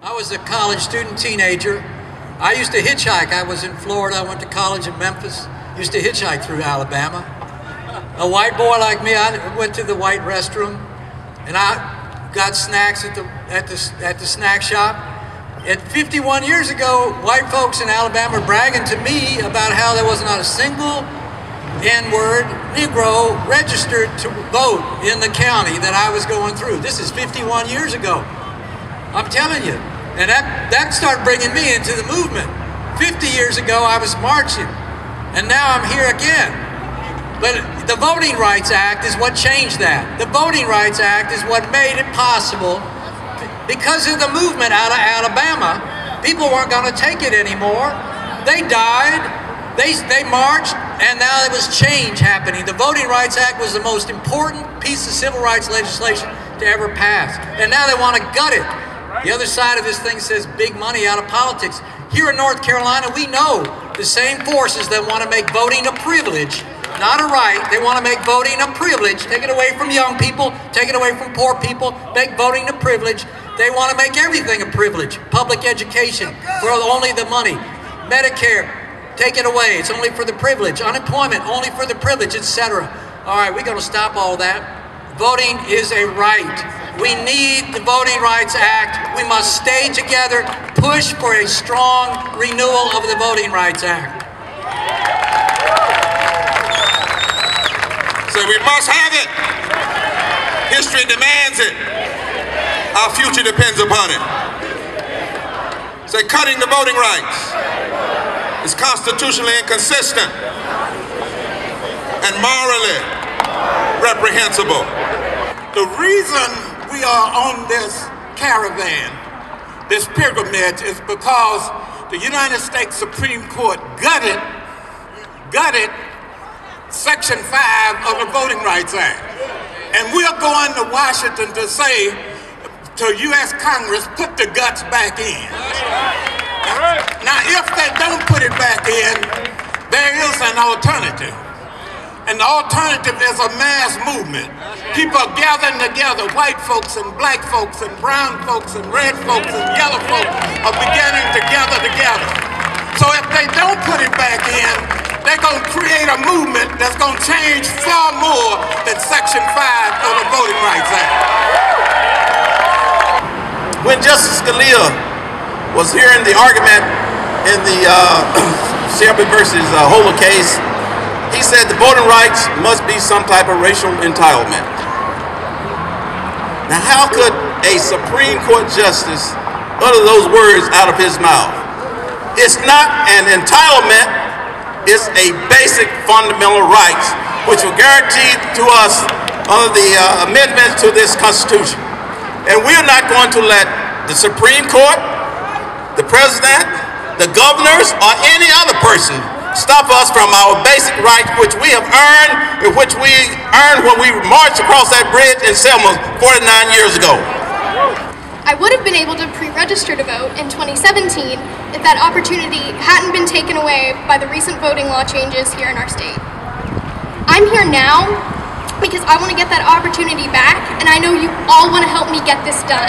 I was a college student, teenager. I used to hitchhike. I was in Florida. I went to college in Memphis. Used to hitchhike through Alabama. A white boy like me, I went to the white restroom, and I got snacks at the snack shop. And 51 years ago, white folks in Alabama were bragging to me about how there was not a single N-word Negro registered to vote in the county that I was going through. This is 51 years ago. I'm telling you. And that started bringing me into the movement. 50 years ago, I was marching, and now I'm here again. But the Voting Rights Act is what changed that. The Voting Rights Act is what made it possible. Because of the movement out of Alabama, people weren't going to take it anymore. They died, they marched, and now there was change happening. The Voting Rights Act was the most important piece of civil rights legislation to ever pass. And now they want to gut it. The other side of this thing says big money out of politics. Here in North Carolina, we know the same forces that want to make voting a privilege, not a right. They want to make voting a privilege, take it away from young people, take it away from poor people, make voting a privilege. They want to make everything a privilege. Public education, for only the money. Medicare, take it away, it's only for the privilege. Unemployment, only for the privilege, etc. All right, we're going to stop all that. Voting is a right. We need the Voting Rights Act. We must stay together, push for a strong renewal of the Voting Rights Act. So we must have it. History demands it. Our future depends upon it. Say, cutting the voting rights is constitutionally inconsistent and morally reprehensible. The reason we are on this caravan, this pilgrimage, is because the United States Supreme Court gutted Section 5 of the Voting Rights Act. And we're going to Washington to say to U.S. Congress, put the guts back in. Now, if they don't put it back in, there is an alternative. And the alternative is a mass movement. People are gathering together. White folks and black folks and brown folks and red folks and yellow folks are beginning to gather together. So if they don't put it back in, they're going to create a movement that's going to change far more than Section 5 of the Voting Rights Act. When Justice Scalia was hearing the argument in the Shelby versus Holder case, he said the voting rights must be some type of racial entitlement. Now, how could a Supreme Court justice utter those words out of his mouth? It's not an entitlement, it's a basic fundamental rights which were guaranteed to us under the amendments to this Constitution. And we're not going to let the Supreme Court, the President, the governors, or any other person stop us from our basic rights, which we have earned, and which we earned when we marched across that bridge in Selma 49 years ago. I would have been able to pre-register to vote in 2017 if that opportunity hadn't been taken away by the recent voting law changes here in our state. I'm here now because I want to get that opportunity back, and I know you all want to help me get this done.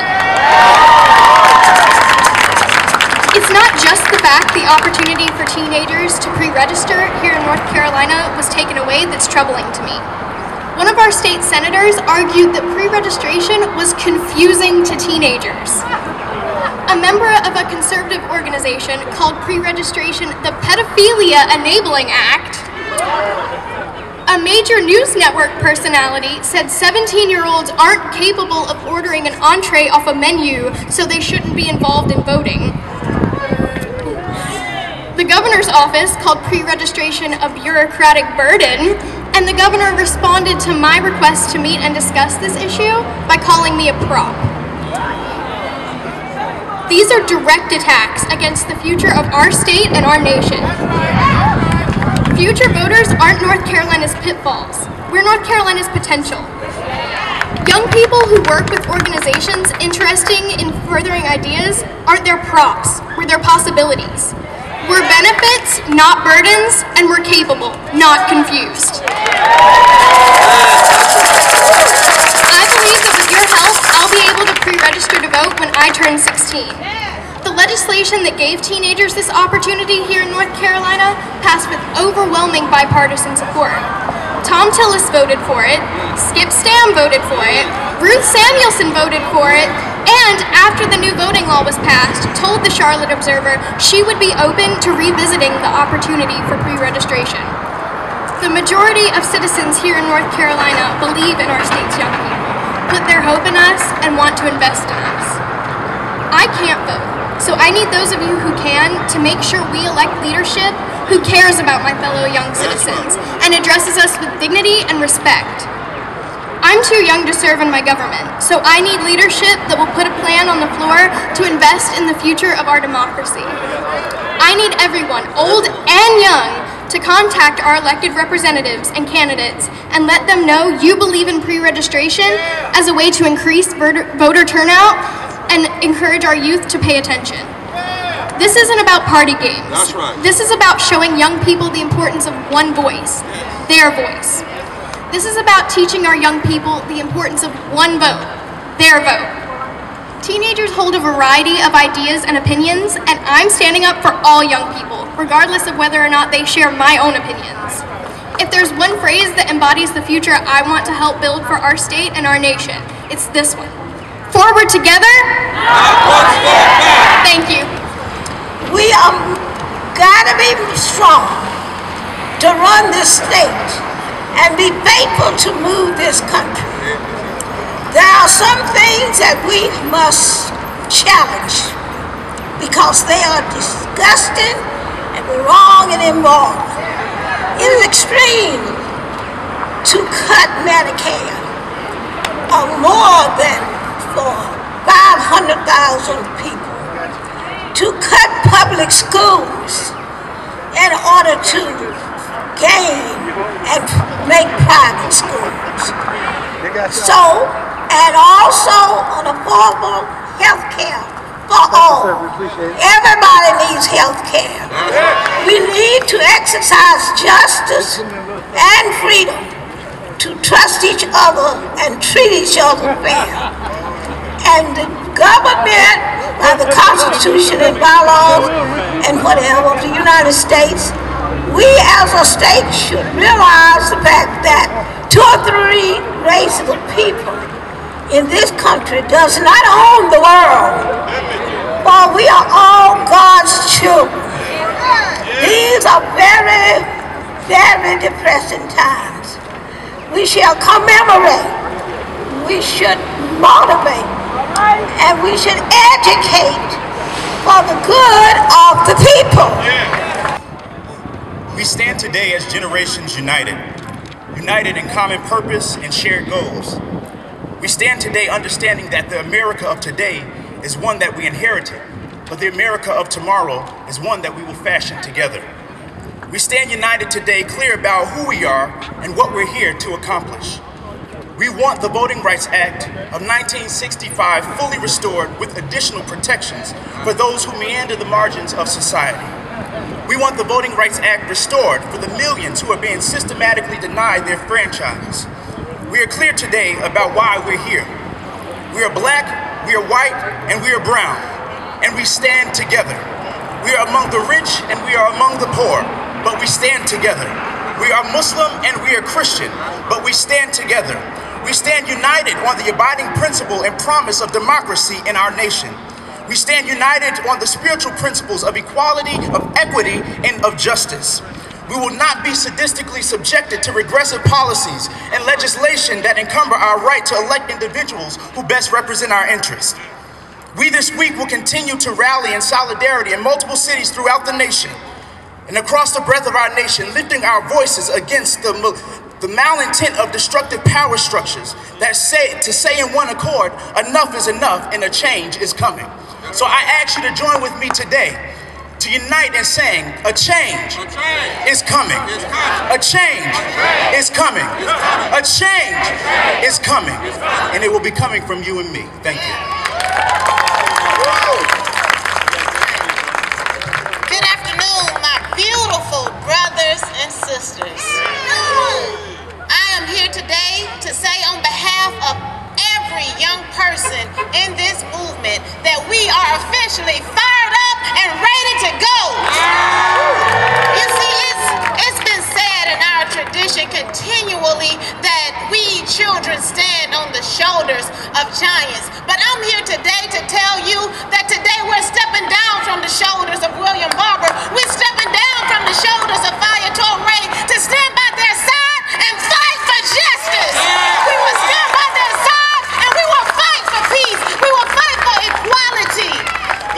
It's not just the fact the opportunity for teenagers to pre-register here in North Carolina was taken away that's troubling to me. One of our state senators argued that pre-registration was confusing to teenagers. A member of a conservative organization called pre-registration the Pedophilia Enabling Act. A major news network personality said 17-year-olds aren't capable of ordering an entree off a menu, so they shouldn't be involved in voting. The governor's office called pre-registration a bureaucratic burden, and the governor responded to my request to meet and discuss this issue by calling me a prop. These are direct attacks against the future of our state and our nation. Future voters aren't North Carolina's pitfalls. We're North Carolina's potential. Young people who work with organizations interested in furthering ideas aren't their props, we're their possibilities. We're benefits, not burdens, and we're capable, not confused. I believe that with your help, I'll be able to pre-register to vote when I turn 16. legislation that gave teenagers this opportunity here in North Carolina passed with overwhelming bipartisan support. Tom Tillis voted for it, Skip Stam voted for it, Ruth Samuelson voted for it, and after the new voting law was passed, told the Charlotte Observer she would be open to revisiting the opportunity for pre-registration. The majority of citizens here in North Carolina believe in our state's young people, put their hope in us, and want to invest in us. I can't vote, so I need those of you who can to make sure we elect leadership who cares about my fellow young citizens and addresses us with dignity and respect. I'm too young to serve in my government, so I need leadership that will put a plan on the floor to invest in the future of our democracy. I need everyone, old and young, to contact our elected representatives and candidates and let them know you believe in pre-registration as a way to increase voter turnout and encourage our youth to pay attention. This isn't about party games. That's right. This is about showing young people the importance of one voice, their voice. This is about teaching our young people the importance of one vote, their vote. Teenagers hold a variety of ideas and opinions, and I'm standing up for all young people, regardless of whether or not they share my own opinions. If there's one phrase that embodies the future I want to help build for our state and our nation, it's this one. Forward together. Thank you. We gotta be strong to run this state and be faithful to move this country. There are some things that we must challenge because they are disgusting and wrong and immoral. It is extreme to cut Medicare more than for 500,000 people, to cut public schools in order to gain and make private schools. So, and also on affordable health care for all. Everybody needs health care. We need to exercise justice and freedom to trust each other and treat each other fair. And the government, by the Constitution and bylaws and whatever of the United States, we as a state should realize the fact that 2 or 3 races of people in this country does not own the world, for we are all God's children. These are very, very depressing times. We shall commemorate, we should motivate, and we should educate for the good of the people. We stand today as generations united in common purpose and shared goals. We stand today understanding that the America of today is one that we inherited, but the America of tomorrow is one that we will fashion together. We stand united today, clear about who we are and what we're here to accomplish. We want the Voting Rights Act of 1965 fully restored with additional protections for those who meander the margins of society. We want the Voting Rights Act restored for the millions who are being systematically denied their franchise. We are clear today about why we're here. We are black, we are white, and we are brown, and we stand together. We are among the rich and we are among the poor, but we stand together. We are Muslim and we are Christian, but we stand together. We stand united on the abiding principle and promise of democracy in our nation. We stand united on the spiritual principles of equality, of equity, and of justice. We will not be sadistically subjected to regressive policies and legislation that encumber our right to elect individuals who best represent our interests. We this week will continue to rally in solidarity in multiple cities throughout the nation and across the breadth of our nation, lifting our voices against the malintent of destructive power structures that say in one accord, enough is enough and a change is coming. So I ask you to join with me today to unite in saying, a change is coming. A change is coming. A change is coming. And it will be coming from you and me. Thank you. Good afternoon, my beautiful brothers and sisters. I am here today to say on behalf of every young person in this movement that we are officially fired and ready to go. You see, it's been said in our tradition continually that we children stand on the shoulders of giants. But I'm here today to tell you that today we're stepping down from the shoulders of William Barber. We're stepping down from the shoulders of Faya Toure to stand by their side and fight for justice. We will stand by their side and we will fight for peace. We will fight for equality.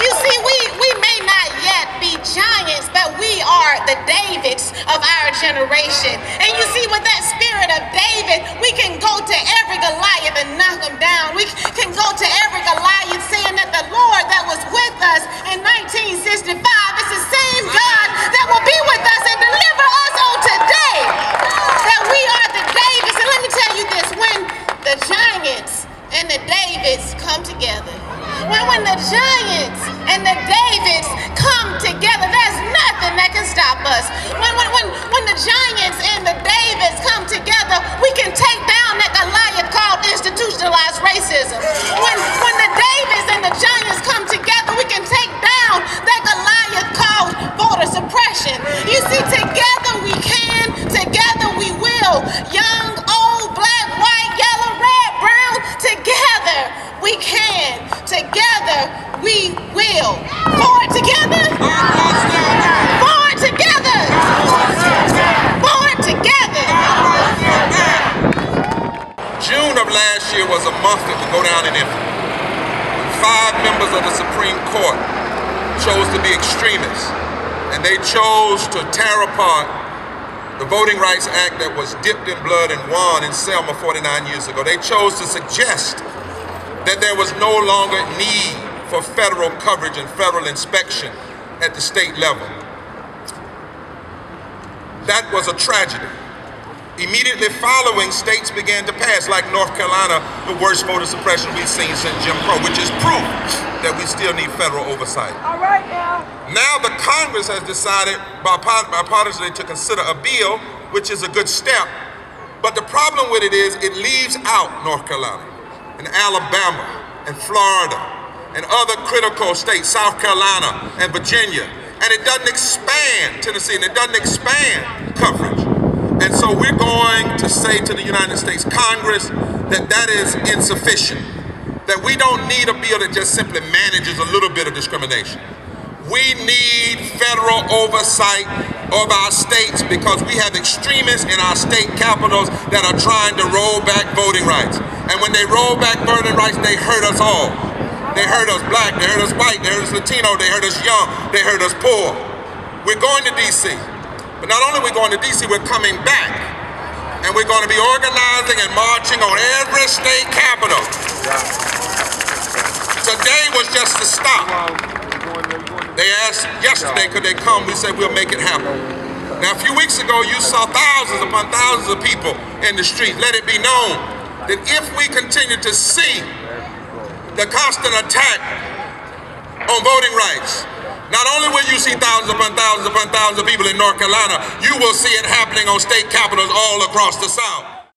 You see, we may not yet be giants, but we are the Davids of our generation. And you see, with that spirit of David, we can go to every Goliath and knock him down. We can go to every Goliath saying that the Lord that was with us in 1965 is the same God that will be with us and deliver us on today. That we are the Davids. And let me tell you this, when the giants and the Davids come together, when the giants and the Davids come together, there's nothing that can stop us. When the giants and the Davids come together, we can take down that Goliath called institutionalized racism. When the Davids and the giants come together, we can take down that Goliath called voter suppression. You see, together we can, together we will. Young, old, black, white, yellow, red, brown, together we can. Together we will. Forward together. Forward together. Forward together. June of last year was a month that would go down in infamy. 5 members of the Supreme Court chose to be extremists, and they chose to tear apart the Voting Rights Act that was dipped in blood and won in Selma 49 years ago. They chose to suggest that there was no longer need for federal coverage and federal inspection at the state level. That was a tragedy. Immediately following, states began to pass, like North Carolina, the worst voter suppression we've seen since Jim Crow, which is proof that we still need federal oversight. All right now. Now the Congress has decided bipartisanly to consider a bill, which is a good step, but the problem with it is it leaves out North Carolina and Alabama and Florida and other critical states, South Carolina and Virginia, and it doesn't expand Tennessee, and it doesn't expand coverage. And so we're going to say to the United States Congress that that is insufficient, that we don't need a bill that just simply manages a little bit of discrimination. We need federal oversight of our states because we have extremists in our state capitals that are trying to roll back voting rights. And when they roll back voting rights, they hurt us all. They hurt us black, they hurt us white, they hurt us Latino, they hurt us young, they hurt us poor. We're going to D.C. But not only are we going to D.C., we're coming back. And we're going to be organizing and marching on every state capital. Today was just the stop. They asked yesterday, could they come? We said, we'll make it happen. Now, a few weeks ago, you saw thousands upon thousands of people in the streets. Let it be known that if we continue to see the constant attack on voting rights, not only will you see thousands upon thousands of people in North Carolina, you will see it happening on state capitals all across the South.